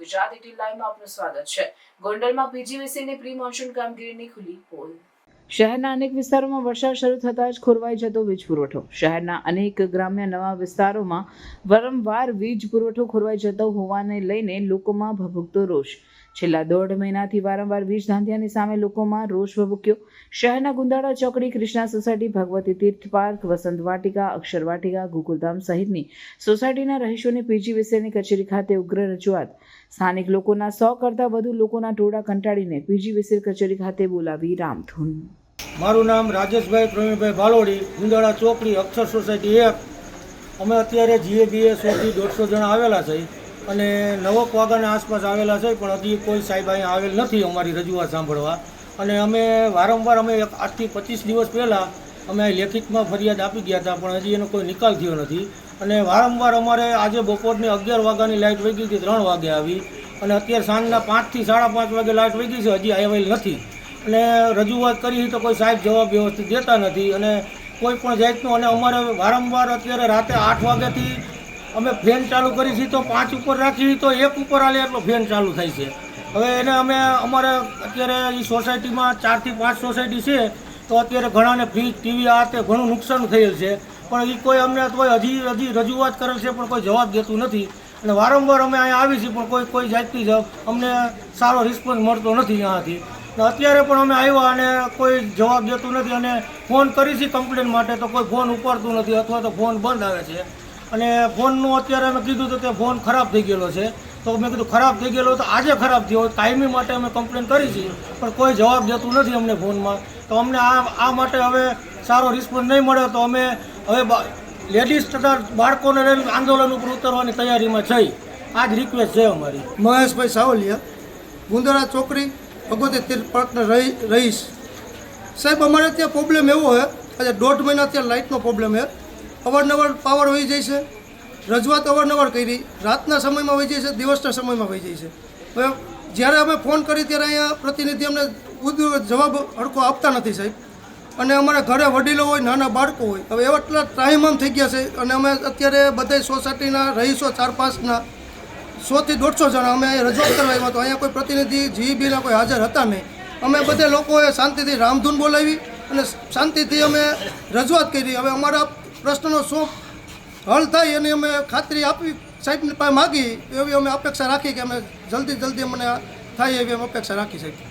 ગુજરાત 18 લાઈવમાં આપનું સ્વાગત છે। ગોંડલમાં પીજીવીસીની પ્રી મોન્સૂન કામગીરીની ખુલી પોલ। શહેરના અનેક વિસ્તારોમાં વરસાદ શરૂ થતાં જ ખોરવાઈ જતો વીજ પુરવઠો। શહેરના અનેક ગ્રામ્ય નવા વિસ્તારોમાં વારંવાર વીજ પુરવઠો ખોરવાઈ જતો હોવાને લઈને લોકોમાં ભભૂકતો રોષ। છેલ્લા 1.5 મહિનાથી વારંવાર વીજ ધાંધિયાની સામે લોકોમાં રોષ ભભૂક્યો। શહેરના ગુંદાળા ચોકડી, કૃષ્ણા સોસાયટી, ભગવતી તીર્થ પાર્ક, વસંત વાટિકા, અક્ષર વાટિકા, ગોકુલધામ સહિતની સોસાયટીના રહીશોની પીજીવીસીની કચેરી ખાતે ઉગ્ર રજૂઆત। સ્થાનિક લોકોના 100 કરતાં વધુ લોકોના ટોળા કંટાળીને પીજીવીસી કચેરી ખાતે બોલાવી રામધૂન। મારું નામ રાજેશભાઈ પ્રવીણભાઈ ભાલોડી, ગુંદાળા ચોકડી, અક્ષર સોસાયટી 1। અમે અત્યારે જીએબીએ 100 થી 150 જણા આવેલા છે અને 9 વાગ્યાના આસપાસ આવેલા છે, પણ હજી કોઈ સાહેબ અહીંયા આવેલ નથી અમારી રજૂઆત સાંભળવા। અને અમે વારંવાર આજથી 25 દિવસ પહેલાં અમે લેખિતમાં ફરિયાદ આપી ગયા હતા, પણ હજી એનો કોઈ નિકાલ થયો નથી। અને વારંવાર અમારે આજે બપોરની 11 વાગ્યાની લાઇટ વહી ગઈ હતી, 3 વાગે આવી, અને અત્યારે સાંજના 5 થી 5:30 વાગે લાઇટ વહી ગઈ છે, હજી આવેલ નથી। અને રજૂઆત કરી તો કોઈ સાહેબ જવાબ વ્યવસ્થિત દેતા નથી અને કોઈ પણ જાતનો। અને અમારે વારંવાર અત્યારે રાતે 8 વાગ્યાથી અમે ફેન ચાલુ કરી છે તો 5 ઉપર રાખી તો 1 ઉપર આલે એટલો ફેન ચાલુ થાય છે। હવે એને અમે અમારે અત્યારે એ સોસાયટીમાં 4 થી 5 સોસાયટી છે, તો અત્યારે ઘણાને ફ્રીજ, ટીવી આ તે ઘણું નુકસાન થયેલ છે, પણ એ કોઈ અમને હજી રજૂઆત કરેલ છે પણ કોઈ જવાબ દેતું નથી। અને વારંવાર અમે અહીંયા આવી છીએ પણ કોઈ જાતની અમને સારો રિસ્પોન્સ મળતો નથી ત્યાંથી। અત્યારે પણ અમે આવ્યા અને કોઈ જવાબ દેતું નથી, અને ફોન કરી છે કમ્પ્લેન માટે તો કોઈ ફોન ઉપાડતું નથી અથવા તો ફોન બંધ આવે છે। અને ફોનનું અત્યારે અમે કીધું તો તે ફોન ખરાબ થઈ ગયેલો છે, તો મેં કીધું ખરાબ થઈ ગયેલો તો આજે ખરાબ થયો, કાયમી માટે અમે કમ્પ્લેન કરી છે પણ કોઈ જવાબ દેતું નથી અમને ફોનમાં। તો અમને આ માટે હવે સારો રિસ્પોન્સ નહીં મળે તો અમે હવે લેડીઝ તથા બાળકોને લઈને આંદોલન ઉપર ઉતરવાની તૈયારીમાં છીએ। આ જ રિક્વેસ્ટ છે અમારી। મહેશભાઈ સાવલિયા, ગુંદાળા ચોકડી, ભગવતી તીર્થ પાર્કના રહીશ સાહેબ। અમારે ત્યાં પ્રોબ્લેમ એવો છે, આજે 1.5 મહિના ત્યાં લાઇટનો પ્રોબ્લેમ છે, અવારનવાર પાવર વહી જાય છે, રજૂઆત અવારનવાર કરી, રાતના સમયમાં વહી જાય છે, દિવસના સમયમાં વહી જાય છે। હવે જ્યારે અમે ફોન કરી ત્યારે અહીંયા પ્રતિનિધિ અમને જવાબ હરખો આપતા નથી સાહેબ। અને અમારા ઘરે વડીલો હોય, નાના બાળકો હોય, હવે એવા એટલા ત્રાહિમામ થઈ ગયા છે। અને અમે અત્યારે બધા સોસાયટીના રહીશો 4-5ના 100 થી 150 જણા અમે રજૂઆત કરવા આવ્યા, તો અહીંયા કોઈ પ્રતિનિધિ જીબીના કોઈ હાજર હતા નહીં। અમે બધા લોકોએ શાંતિથી રામધૂન બોલાવી અને શાંતિથી અમે રજૂઆત કરી। હવે અમારા પ્રશ્નનો શું હલ થાય એની અમે ખાતરી આપી સાહેબની પાસે માગી, એવી અમે અપેક્ષા રાખી કે અમે જલ્દી અમને થાય એવી અમે અપેક્ષા રાખી સાહેબ।